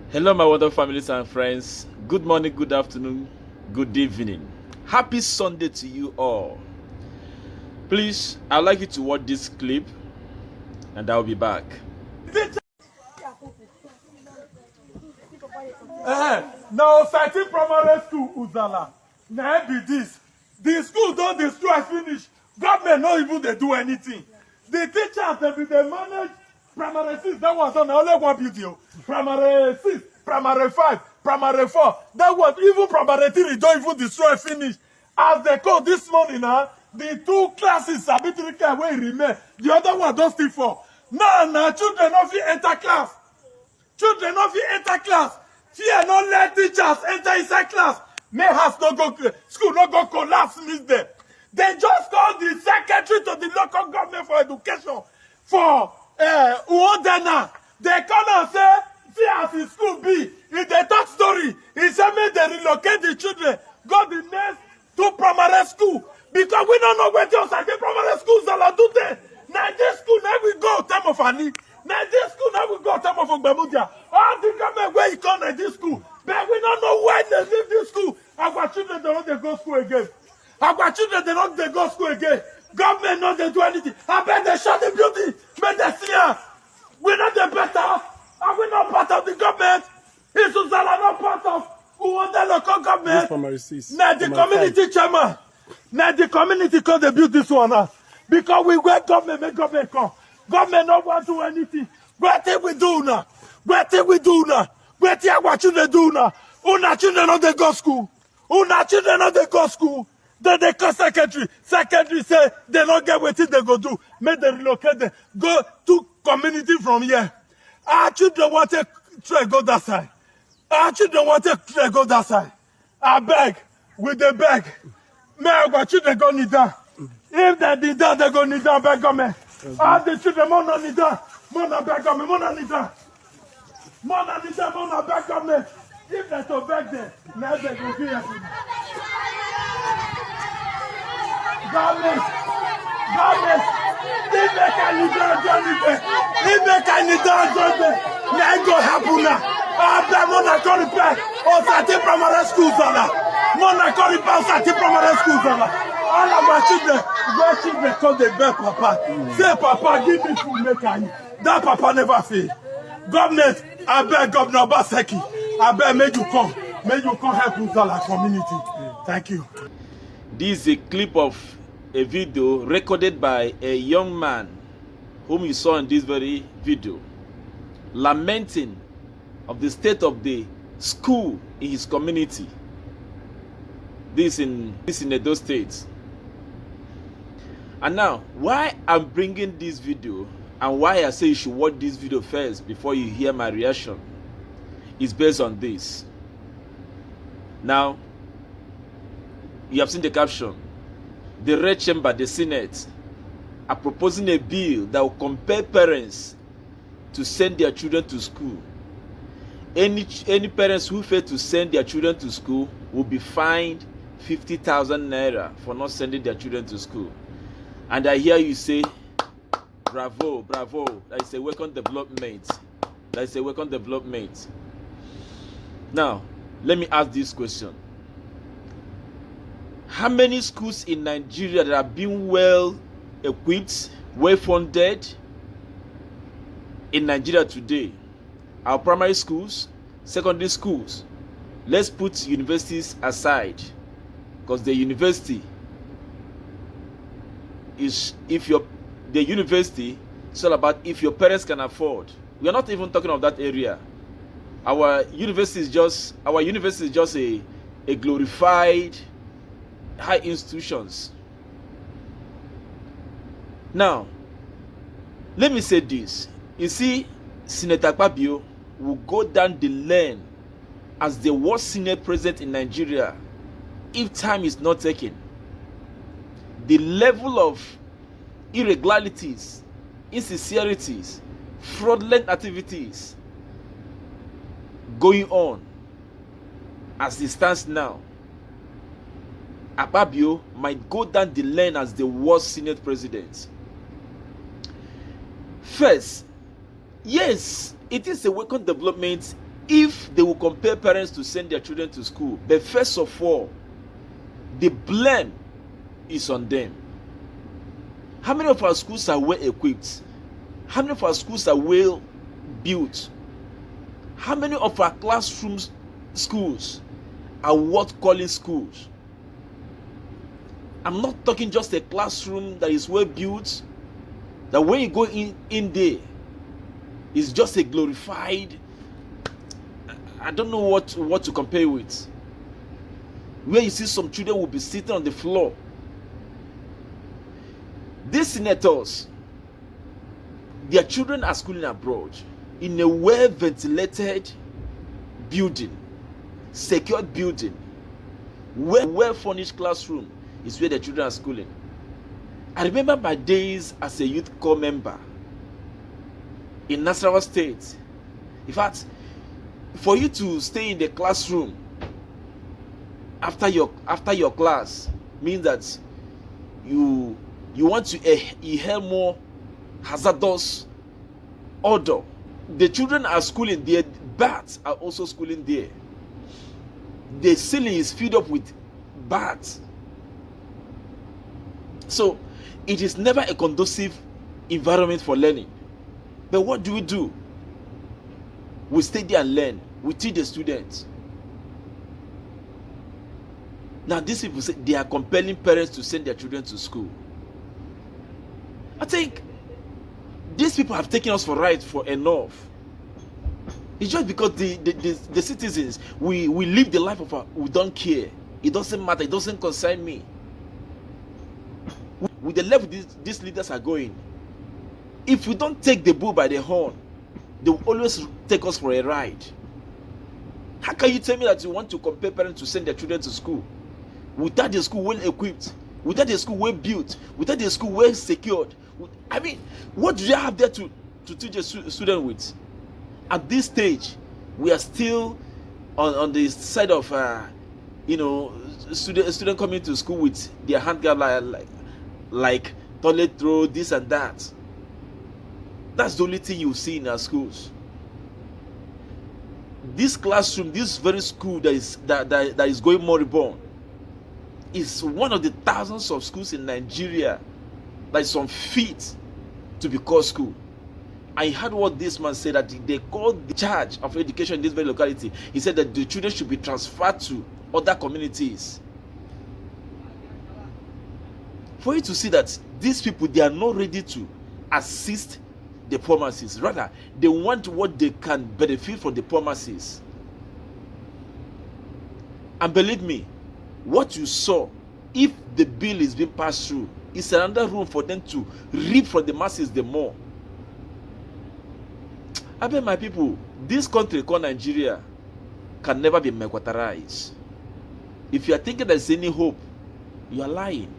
Hello, my wonderful families and friends. Good morning, good afternoon, good evening. Happy Sunday to you all. Please, I'd like you to watch this clip and I'll be back. Now, certain primary school, Uzala. Now, be this. The school don't destroy finish. Government not even they do anything. The teachers, they manage primary 6. That was on only one video. Primary 6, primary 5, primary 4. That was even primary 3. Don't even destroy finish. As they call this morning, the two classes, arbitrary care where remain. The other one don't still for. Now, children not fit enter class. Children not fit enter class. Fear not let teachers enter inside class. May house no go, school no go collapse, miss them. They just call the secretary to the local government for education for Uodena. They call and say, see as the school be. If they talk story, he said make they relocate the children, go the next to primary school. Because we don't know where else are the primary schools are do there. Now this school, now we go time of Ani. Now this school, now we go time of Ogbemudia. All the government where you come at this school. But we don't know when they leave this school. Our children don't they go school again. Our children they don't they go school again. Government not they do anything. I bet they shut the building. But they see her. We're not the better. Are we not part of the government? Is Uzala not part of who want the local government? Now the community chairman. Now the community call they build this one now. Because we wait government, make government come. Government not want to do anything. What thing we do now? What thing we do now? What thing our children do now? Una children not they go school. Una children not they go school. Then they call secretary. Secretary say they don't get what they go do. Make them relocate them. Go to community from here. Our children want to try go that side. Our children want to try go that side. I beg. With the beg. May our children go need down. If they need down, they go need down, beg government. All the children, more not need down. More not beg government, more not need down. More not need down, more not beg government. If they to beg them, now they go here. Government, government, if they can need down, join them. If they can need down, join them. Now it go happen now. After Mona call repair, or certain primary schools are now. Mona call repair, certain primary schools are now. All of my children, where children call the beg papa. Say, Papa, give me food, make I eat. That papa never fail. Government, I beg Governor Obaseki. I beg, may you come. May you come help Uzala community. Thank you. This is a clip of a video recorded by a young man whom you saw in this very video, lamenting of the state of the school in his community. This in Edo State. And now, why I'm bringing this video and why I say you should watch this video first before you hear my reaction is based on this. Now, you have seen the caption. The Red Chamber, the Senate, are proposing a bill that will compel parents to send their children to school. Any parents who fail to send their children to school will be fined 50,000 naira for not sending their children to school. And I hear you say, bravo, bravo, that is a welcome development. That is a welcome development. Now, let me ask this question. How many schools in Nigeria that are being well equipped, well funded in Nigeria today? Our primary schools, secondary schools. Let's put universities aside, because the university is the university is all about if your parents can afford. We are not even talking of that area. Our university is just a glorified high institutions. Now, let me say this. You see, Senator Akpabio will go down the lane as the worst Senate president in Nigeria if time is not taken. The level of irregularities, insincerities, fraudulent activities going on as it stands now, Akpabio might go down the lane as the worst Senate president. First, yes, it is a welcome development if they will compel parents to send their children to school, but first of all, the blame is on them. How many of our schools are well equipped? How many of our schools are well built? How many of our classrooms schools are worth calling schools? I'm not talking just a classroom that is well built, that when you go in there, it's just a glorified, I don't know what to compare with, where you see some children will be sitting on the floor. These senators, their children are schooling abroad in a well-ventilated building, secured building, well-furnished classroom is where the children are schooling. I remember my days as a youth corps member in Nasarawa State. In fact, for you to stay in the classroom after your class means that you want to inhale more hazardous odor. The children are schooling there. Bats are also schooling there. The ceiling is filled up with bats. So it is never a conducive environment for learning. But what do? We stay there and learn. We teach the students. Now these people say they are compelling parents to send their children to school. I think these people have taken us for right for enough. It's just because the citizens, we live the life of we don't care. It doesn't matter. It doesn't concern me. With the level these leaders are going, if we don't take the bull by the horn, they will always take us for a ride. How can you tell me that you want to compel parents to send their children to school without the school well equipped, without the school well built, without the school well secured? I mean, what do they have there to teach a student with? At this stage, we are still on the side of student coming to school with their handguard like toilet roll, this and that. That's the only thing you see in our schools. This classroom, this very school that is going moribund, is one of the thousands of schools in Nigeria that is unfit to be called school. I heard what this man said, that they called the charge of education in this very locality. He said that the children should be transferred to other communities. For you to see that these people, they are not ready to assist the poor masses. Rather, they want what they can benefit from the poor masses. And believe me, what you saw, if the bill is being passed through, is another room for them to reap from the masses the more. I bet my people, this country called Nigeria can never be militarized. If you are thinking there's any hope, you are lying.